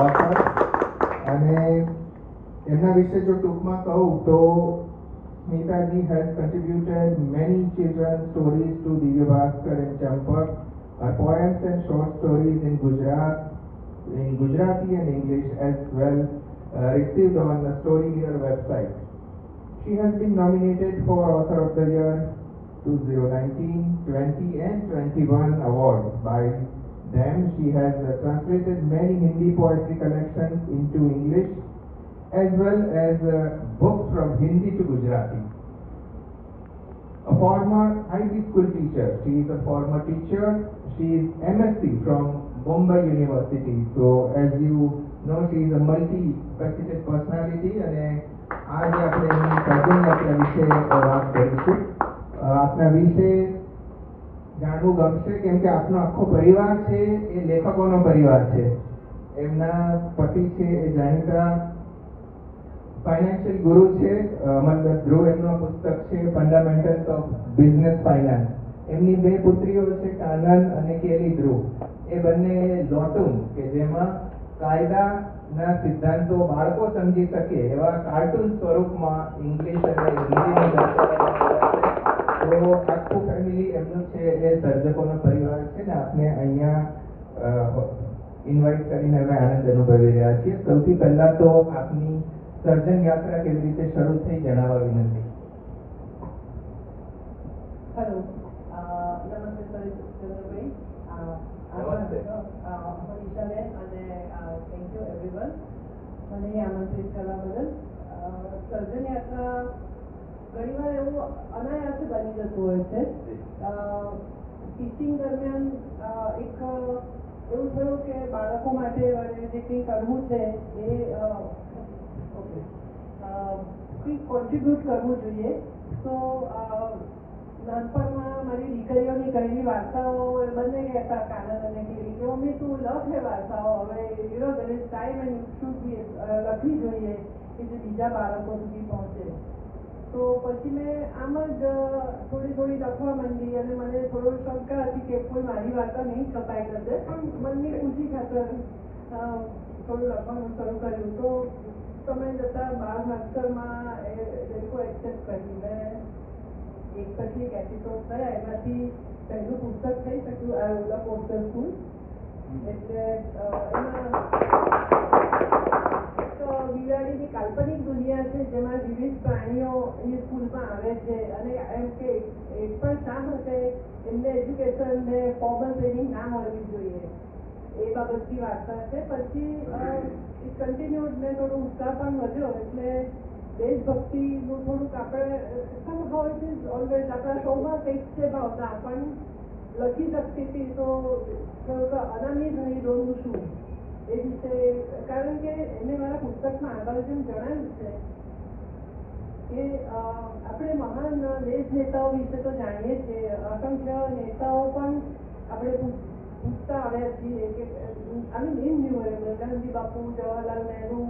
Author અને એમના વિશે જો ટૂંકમાં કહું તો સ્મિતાજી has contributed many children's stories to Divya Bhaskar and Champak. Her poems and short stories in Gujarati and English as well received on the Storygear website. She has been nominated for Author of the Year 2019, 20 and 21 awards by them. She has translated many Hindi poetry collections into English as well as books from Hindi to Gujarati. A former IB school teacher. She is a former teacher. She is MSc from Bombay University. So as you know, she is a multi-faceted personality. અને આજે આપણે એની સર્જન યાત્રા વિશે વાત કરીશું. આપના વિશે જાણવું ગમશે કેમ કે આપનો આખો પરિવાર છે એ લેખકોનો પરિવાર છે. એમના પતિ છે એ જાણીતા ફાઇનાન્શિયલ ગુરુ છે. અમરદત્ત ધ્રુવ એમનો પુસ્તક છે ફંડામેન્ટલ્સ ઓફ બિઝનેસ ફાઇનાન્સ. એમની બે પુત્રીઓ છે કાનન અને કેલી ધ્રુવ. એ બંને લોટૂન કે જેમાં કાયદાના સિદ્ધાંતો બાળકો સમજી શકે એવા કાર્ટૂન સ્વરૂપમાં ઇંગ્લિશ અને હિન્દીમાં દર્શાવવામાં આવ્યા છે. તો આખું ફેમિલી એમનું છે એ સર્જકોનો પરિવાર છે ને આપને અહીંયા ઇન્વાઇટ કરીને અમે આનંદ અનુભવી રહ્યા છીએ. સૌથી પહેલા તો આપની સર્જન યાત્રા કેવી રીતે શરૂ થઈ જણાવવા વિનંતી. હેલો, નમસ્તે ચંદ્રભાઈ. નમસ્તે. મનીષાબેન અને થેન્ક યુ એવરીવન મને આમંત્રિત કરવા બદલ. સર્જન યાત્રા ઘણીવાર એવું અનાયાસે બની જતું હોય છે. ટીચિંગ દરમિયાન એક એવું થયું કે બાળકો માટે જે કંઈ કરવું છે એ કંઈક કોન્ટ્રીબ્યુટ કરવું જોઈએ. તો નાનપણમાં મારી દીકરીઓની કહેલી વાર્તાઓ એ બંને કહેતા કાનન અને કેલી કે મમ્મી તું લખે વાર્તાઓ, હવે there is time and should be લખવી જોઈએ કે જે બીજા બાળકો સુધી પહોંચે. તો પછી મેં આમ જ થોડી લખવા માંડી અને મને થોડો શંકા હતી કે કોઈ મારી વાર્તા નહીં છપાઈ જશે, પણ મનની ખુશી ખાતર થોડું લખવાનું શરૂ કર્યું. તો સમય જતાં બાળ ભાસ્કરમાં એ લોકો એક્સેપ્ટ કર્યું. મેં એક પછી એક એપિસોડ થયા, એમાંથી પહેલું પુસ્તક થઈ શક્યું આ ઓલા પોસ્ટર સ્કૂલ. એટલે એમાં બિલાડીની કાલ્પનિક દુનિયા છે જેમાં વિવિધ પ્રાણીઓ એની સ્કૂલમાં આવે છે અને એમ કે એક પણ શા માટે એમને એજ્યુકેશન ને ફોર્મલ ટ્રેનિંગ ના મળવી જોઈએ એ બાબતની વાર્તા છે. પછી કન્ટિન્યુડ ને થોડો ઉત્સાહ પણ વધ્યો એટલે દેશભક્તિનું થોડુંક આપણે somehow it is always આપણા સૌમાં કંઈક છે ભાવના પણ લખી શકતી હતી. તો અનામી થઈ દોરું છું એ વિશે, કારણ કે એને મારા પુસ્તકમાં આગળ જેમ જણાવ્યું છે કે આપણે મહાન દેશ નેતાઓ વિશે તો જાણીએ છીએ, અસંખ્ય નેતાઓ પણ આપણે પૂછતા આવ્યા છીએ કે ઇન્યુમરેબલ ગાંધી બાપુ, જવાહરલાલ નહેરુ,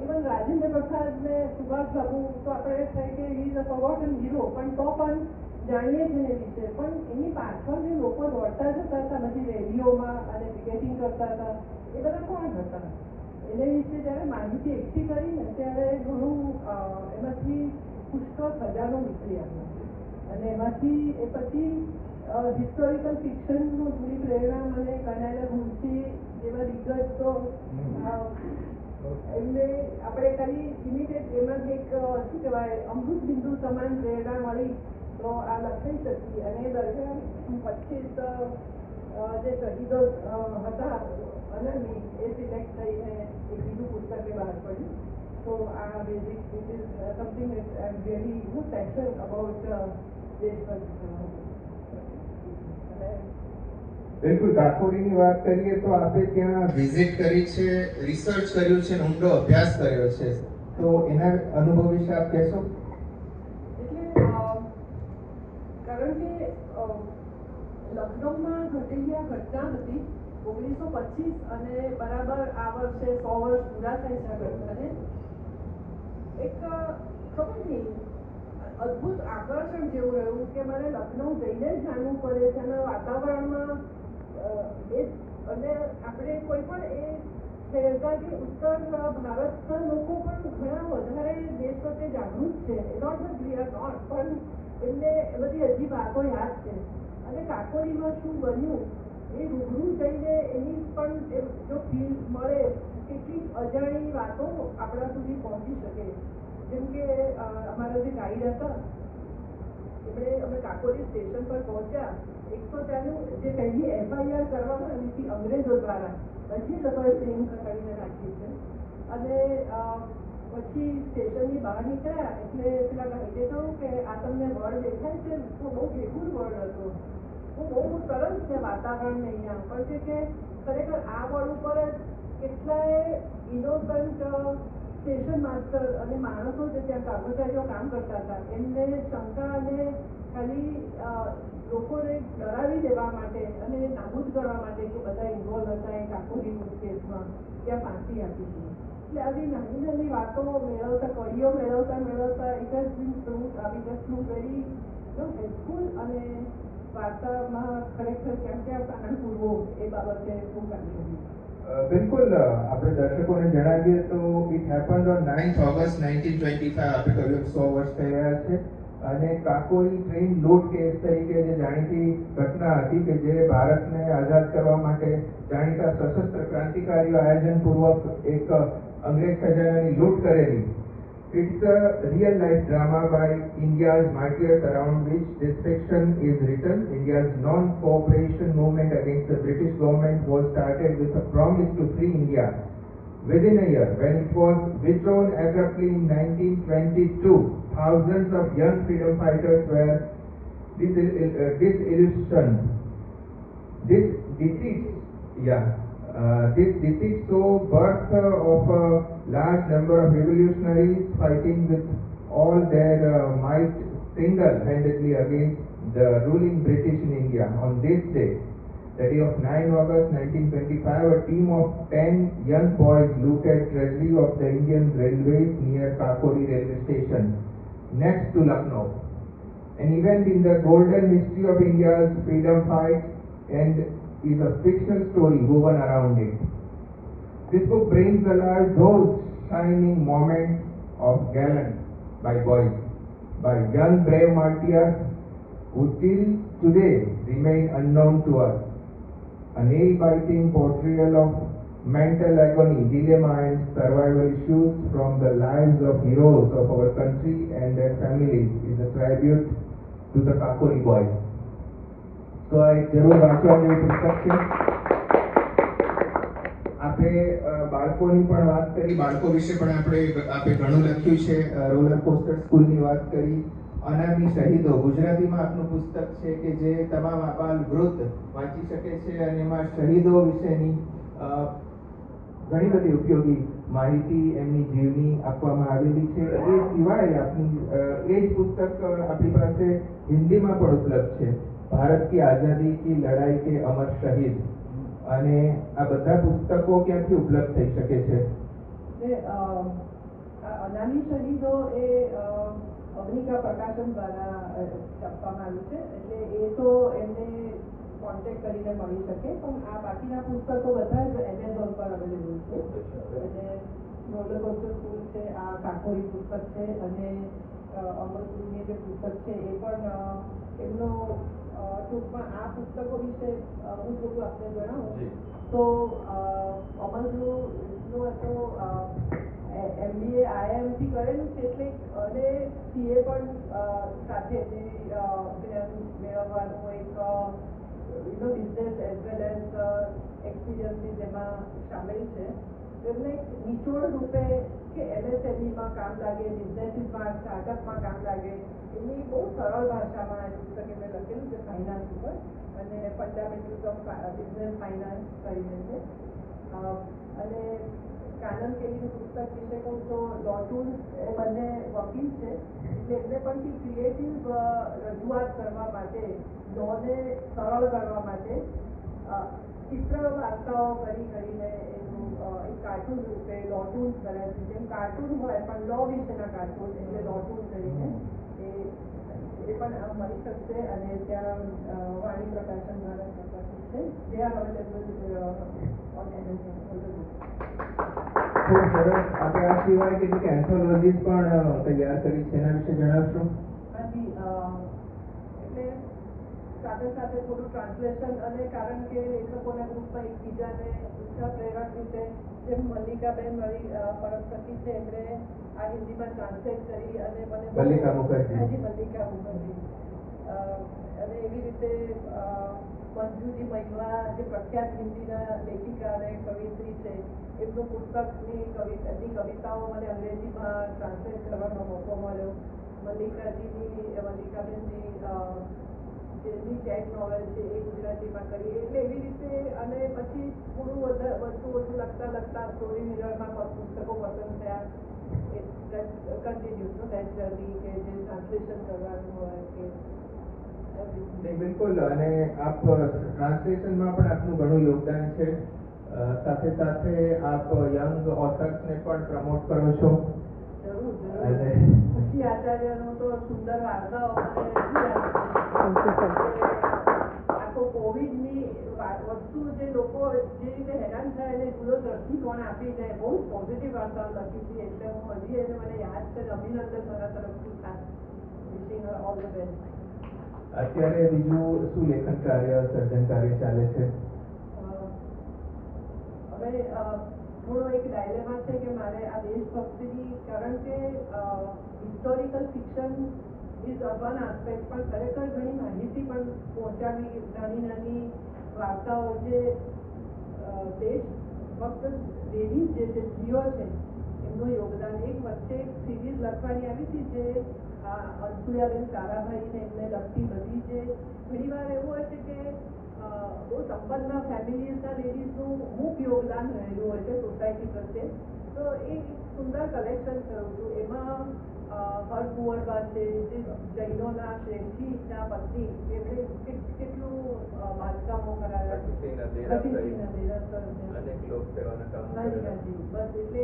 ઇવન રાજેન્દ્ર પ્રસાદ ને સુભાષ બાબુ તો આપણે થાય કે he is a forgotten hero, પણ તો પણ જાણીએ છીએ એ વિશે. પણ એની પાછળ જે લોકો દોડતા જતા હતા બધી રેલીઓમાં અને પિકેટિંગ કરતા હતા એ બધા કોણ હતા એને વિશે જ્યારે માહિતી એકઠી કરી ને ત્યારે ઘણું એમાંથી પુષ્કળ ખજાનો નીકળી આવ્યો. અને એમાંથી એ પછી હિસ્ટોરિકલ ફિક્શનનું થોડી પ્રેરણા મને કનૈયા મુનશી જેવા દિગ્ગજ તો એમને આપણે ખાલી ઇમિડિયેટ એમાંથી એક શું કહેવાય અમૃત બિંદુ સમાન પ્રેરણા મળી તો આ લખાઈ શકી. અને એ દરમિયાન 25 જે શહીદો હતા અનામી એ સિલેક્ટ થઈને એક બીજું પુસ્તકે બહાર પડ્યું. તો આ basic it is something I am really passion about દેશભક્તિ. બિલકુલ. કાકોડીની વાત કરીએ તો આપે ત્યાં વિઝિટ કરી છે, રિસર્ચ કર્યું છે, ઊંડો અભ્યાસ કર્યો છે, તો એના અનુભવ વિશે આપ કહેશો? એટલે કારણ કે લખનૌમાં ઘટેલી આ ઘટના હતી 1925 અને બરાબર આ વર્ષે 100 વર્ષ પૂરા થાય છે આ ઘટનાને. એક ખબર નહીં અદ્ભુત આકર્ષણ જેવું રહ્યું કે મારે લખનૌ જઈને જ જાણવું પડે છે. અને વાતાવરણમાં એ અને આપણે કોઈ પણ એ કારણ કે ઉત્તર ભારતના લોકો પણ ઘણા વધારે દેશ પ્રત્યે જાગૃત છે. Not that we are not, પણ એમને બધી હજી વાતો યાદ છે. અને કાકોરીમાં શું બન્યું એ રૂબરૂ જઈને એની પણ જો ફીલ મળે, કેટલીક અજાણી વાતો આપણા સુધી પહોંચી શકે. જેમ કે અમારા જે ગાઈડ હતા એમણે અમે કાકોરી સ્ટેશન પર પહોંચ્યા. 103 જે પહેલી FIR કરવામાં આવી હતી અંગ્રેજો દ્વારા, હજી લોકોએ પ્રેમ કરીને રાખી છે. અને પછી સ્ટેશનની બહાર નીકળ્યા એટલે પેલા ગાઈડે કહ્યું કે આ તમને વડ દેખાય છે? તો બહુ ભેગું વડ હતો, બહુ સરસ છે વાતાવરણ અહીંયા. પણ કે ખરેખર આ વડ ઉપર જ કેટલાય ઇનોસન્ટ સ્ટેશન માસ્ટર અને માણસો જે ત્યાં કર્મચારીઓ કામ કરતા હતા એમને શંકા અને ખાલી લોકોને ડરાવી દેવા માટે અને નાબૂદ કરવા માટે કે બધા ઇન્વોલ્વ હતા એ કાકોરી કેસમાં, ત્યાં ફાંસી આપી હતી. એટલે આવી નાની નાની વાતો મેળવતા, કડીઓ મેળવતા it has been through very helpful. અને વાર્તામાં ખરેખર ક્યાં ક્યાં પ્રાણ પૂરવો એ બાબતે બહુ કામ કર્યું. બિલકુલ, આપણે દર્શકોને જણાવીએ તો it happened on 9th August 1925. આપણે કહ્યું 100 વર્ષ થઈ રહ્યા છે. અને કાકોરી ટ્રેન લૂંટ કેસ તરીકે જે જાણીતી ઘટના હતી કે જે ભારતને આઝાદ કરવા માટે જાણીતા સશસ્ત્ર ક્રાંતિકારીઓ આયોજનપૂર્વક એક અંગ્રેજ ખજાનાની લૂંટ કરેલી. It's a real life drama by India's martyrs around which this fiction is written. India's non-cooperation movement against the British government was started with a promise to free India within a year. When it was withdrawn abruptly in 1922, thousands of young freedom fighters were disillusioned. This defeat saw birth of a large number of revolutionaries fighting with all their might single-handedly against the ruling British in India. On this day, the day of 9 August 1925, a team of 10 young boys looted treasury of the Indian Railways near Kakori railway station, next to Lucknow. An event in the golden history of India's freedom fight, and is a fictional story woven around it. This book brings alive those shining moments of gallantry by boys, by young brave martyrs who till today remain unknown to us. A nail-biting portrayal of mental agony, dilemma and survival issues from the lives of heroes of our country and their families is a tribute to the Kakori boys. તો આ એક જરૂર વાંચવા જેવું પુસ્તક છે. આપણે બાળકોની પણ વાત કરી, બાળકો વિશે પણ આપણે ઘણું લખ્યું છે. રોલર કોસ્ટર સ્કૂલની વાત કરી. અનામી શહીદો ગુજરાતીમાં આપનું પુસ્તક છે કે જે તમામ આબાલ વૃદ્ધ વાંચી શકે છે અને એમાં શહીદો વિશેની ઘણી બધી ઉપયોગી માહિતી એમની જીવની આપવામાં આવેલી છે. એ સિવાય આપની એ જ પુસ્તક આપણી પાસે હિન્દીમાં પણ ઉપલબ્ધ છે, ભારત की आजादी की लड़ाई के अमर शहीद. અને આ બધા પુસ્તકો ક્યાંથી ઉપલબ્ધ થઈ શકે છે? અનામી શહીદો એ અવનિકા પ્રકાશન દ્વારા છાપવામાં આવ્યું છે, એટલે એ તો એમને કોન્ટેક્ટ કરીને મળી શકે. પણ આ બાકીના પુસ્તકો બધા જ એમેઝોન પર અવેલેબલ છે. અને રોલર કોસ્ટર સ્કૂલ છે, આ કાકોરી પુસ્તક છે, અને અમરપુરની જે પુસ્તક છે એ પણ એમનો ટૂંકમાં આ પુસ્તકો વિશે હું થોડું આપને જણાવું તો અમરપુરનું તો MBA IIM થી કરેલું છે, એટલે અને CA પણ સાથે મેળવવાનું એક business as well as experiences એમાં સામેલ છે. એમને એક નિચોડ રૂપે કે MSMEમાં કામ લાગે, બિઝનેસીસમાં સ્ટાર્ટઅપમાં કામ લાગે એની બહુ સરળ ભાષામાં એ પુસ્તક એમને લખેલું છે ફાઇનાન્સ ઉપર, અને ફંડામેન્ટલ્સ ઓફ બિઝનેસ ફાઇનાન્સ કરીને છે. અને કાનન કેરીનું પુસ્તક વિશે કહું તો લો ટૂલ્સ એ બંને વકીલ છે, એટલે એમને પણ ક્રિએટિવ રજૂઆત કરવા માટે, લોને સરળ કરવા માટે ચિત્ર વાર્તાઓ કરીને એનું એક કાર્ટૂન રૂપે લો ટૂલ્સ કર્યા છે. જેમ કાર્ટૂન હોય પણ લો વિશેના કાર્ટૂન, એટલે લો ટૂલ્સ કરીને એ પણ મળી શકશે. અને ત્યાં વાણી પ્રકાશન દ્વારા પ્રકાશિત છે. જે આર અવેલેબલ ઓન એમેઝોન. ખૂબ સરસ. આપણે આ સિવાય કેટલીક એન્થોલોજીસ પણ તૈયાર કરી છે, એના વિશે જણાવશો? હાજી, એટલે સાથે સાથે થોડું ટ્રાન્સલેશન, અને કારણ કે લેખકોના ગ્રુપમાં એકબીજાને ઉત્સાહ પ્રેરક રીતે, જેમ મલ્લિકાબેન મારી પરમ સખી છે, એમણે આ હિન્દીમાં ટ્રાન્સલેટ કરી અને મને મલ્લિકા મુખર્જી. હાજી, મલ્લિકા મુખર્જી. અને એવી રીતે મંજુજી મહિવા, જે પ્રખ્યાત હિન્દીના લેખિકા અને કવિયત્રી છે, એમનું પુસ્તકની કવિતાઓ મને અંગ્રેજીમાં ટ્રાન્સલેટ કરવાનો મોકો મળ્યો. મલ્લિકાબેનની જેની ચેક નોવેલ છે એ ગુજરાતીમાં કરી. એટલે એવી રીતે, અને પછી થોડું ઓછું લખતા સ્ટોરી મિરરમાં પુસ્તકો પસંદ થયા. કન્ટિન્યુઅસ દેટ જર્ની, કે જે ટ્રાન્સલેશન કરવાનું હોય કે બિલકુલ. અને આપ ટ્રાન્સલેશનમાં પણ આપનું ઘણું યોગદાન છે. સાથે સાથે આપ યંગ ઓથર્સને પણ પ્રમોટ કરો છો. જરૂર. અને પછી આચાર્યનો તો સુંદર વાર્તાઓ આખો કોવિડની વસ્તુ, જે લોકો જે રીતે હેરાન થાય એને જુદો દ્રષ્ટિકોણ આપીને બહુ જ પોઝિટિવ વાર્તાઓ લખી હતી. એટલે હું હજી એને મને યાદ છે. અભિનંદન મારા તરફથી ખાસ. Wishing Har all the best. અત્યારે બીજું શું લેખન કાર્ય, સર્જન કાર્ય ચાલે છે? હવે થોડો એક ડાયલેમા છે કે મારે આ દેશભક્તિની, કારણ કે historical fiction is one aspect, પણ ખરેખર ઘણી માહિતી પણ પહોંચાડવી, નાની વાર્તાઓ, જે દેશભક્ત લેડીઝ જે છે, સ્ત્રીઓ છે, એમનું યોગદાન. એક વચ્ચે એક સિરીઝ લખવાની આવી હતી, જે અનસુયાબેન તારાભાઈને એમને લગતી બધી, જે ઘણી વાર એવું હોય છે કે બહુ સંપન્ન ફેમિલીઝના લેડીઝનું મુખ યોગદાન રહેલું હોય છે સોસાયટી પ્રત્યે. તો એ સુંદર કલેક્શન થયું હતું. એમાં હર કુંવરબા છે, જે જૈનોના શેઠજીના પત્ની, એમણે કેટલું બાંધકામો કરાવ્યા. બસ, એટલે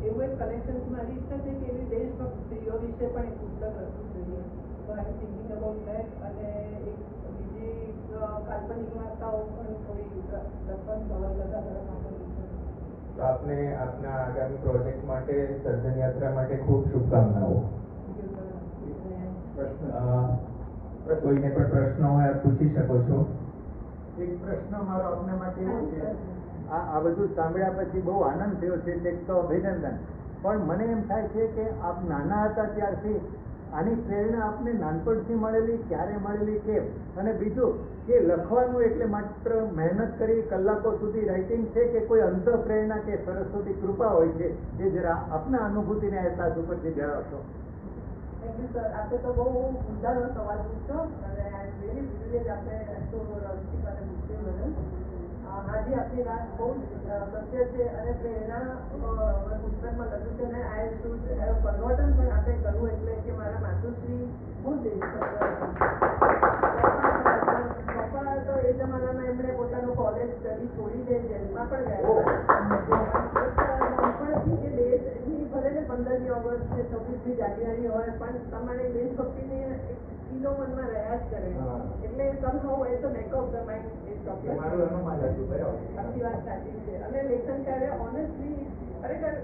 એવું એક કલેક્શન. મારી ઈચ્છા છે કે એવી દેશભક્ત સ્ત્રીઓ વિશે પણ એક પુસ્તક લખવું જોઈએ. તો આઈ એમ થિંકિંગ અબાઉટ ધેટ. અને એક બીજી કાલ્પનિક વાર્તાઓ પણ થોડી લખવાની નવલકથા તરફ આગળ. તો આપને આપના આગામી પ્રોજેક્ટ માટે, સર્જન યાત્રા માટે ખૂબ શુભકામનાઓ. કોઈને પણ પ્રશ્નો હોય આપ પૂછી શકો છો. એક પ્રશ્ન મારો આપના માટે એવો છે, આ બધું સાંભળ્યા પછી બહુ આનંદ થયો છે, તે તો અભિનંદન. પણ મને એમ થાય છે કે આપ નાના હતા ત્યારથી આની પ્રેરણા આપને નાનપણથી મળેલી, ક્યારે મળેલી, કેમ? અને બીજું કે લખવાનું એટલે માત્ર મહેનત કરી કલાકો સુધી રાઇટિંગ છે, કે કોઈ અંત પ્રેરણા કે સરસ્વતી કૃપા હોય છે? એ જરા આપના અનુભૂતિને અહેસાસ ઉપરથી જણાવશો. Thank you sir. આપે તો બહુ મુદ્દાનો સવાલ પૂછ્યો, અને આઈ એમ રિયલી પ્રિવિલેજ આપે આટલું રસથી મને પૂછ્યું બદલ. હાજી, આપની વાત બહુ સત્ય છે. અને પ્રેરણા પુસ્તકમાં લખ્યું છે, અને આઈ શુડ હેવ ફોરગોટન, પણ આપણે કહ્યું એટલે કે મારા માતુશ્રી બહુ દેશભક્ત પપ્પા તો એ જમાનામાં એમણે પોતાનું કોલેજ સ્ટડી છોડીને જેલમાં પણ ગયા. નાનપણથી કે દેશની, ભલે ને 15મી ઓગસ્ટ છે, 26મી જાન્યુઆરી હોય, પણ તમારે દેશભક્તિની એક કિલો મનમાં રહ્યા જ કરે. એટલે somehow it's a back of the mind. આપણી વાત સાચી છે. અને લેખન કાર્ય ઓનેસ્ટલી ખરેખર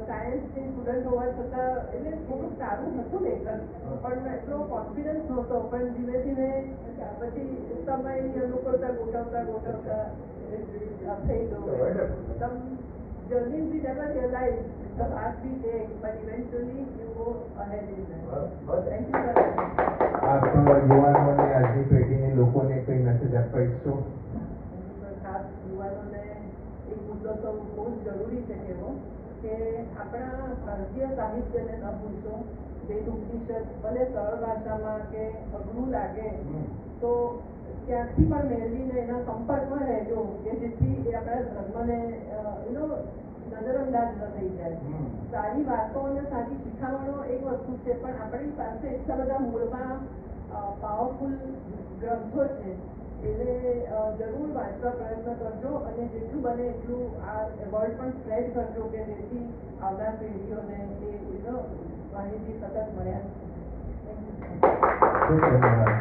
સાયન્સની સ્ટુડન્ટ હોવા છતાં, એટલે થોડું સારું હતું લેખન, પણ એટલો કોન્ફિડન્સ નહોતો. પણ ધીમે ધીમે પછી સમયની અનુકૂળતા ગોઠવતા થઈ ગયું. journeys we never realize the path we take, but eventually you go ahead in that. Thank you, sir. આપ યુવાનોને, આજની પેઢીને, લોકોને કઈ મેસેજ આપવા ઈચ્છો? ખાસ યુવાનોને એક મુદ્દો તો બહુ જ જરૂરી છે કહેવો, કે આપણા ભારતીય સાહિત્યને ન ભૂલશો. વેદ ઉપનિષદ ભલે સરળ ભાષામાં કે અઘરું લાગે તો ક્યાંથી પણ મેળવીને એના સંપર્કમાં રહેજો, કે જેથી એ આપણા ધર્મને નજરઅંદાજ ન થઈ જાય. સારી વાતો અને સારી શિખામણો એક વસ્તુ છે, પણ આપણી પાસે એટલા બધા મૂળમાં પાવરફુલ ગ્રંથો છે, એને જરૂર વાંચવા પ્રયત્ન કરજો. અને જેટલું બને એટલું આ વર્ડ પણ સ્પ્રેડ કરજો, કે જેથી આવનાર પેઢીઓને એ માહિતી સતત મળ્યા. ખૂબ ધન્યવાદ.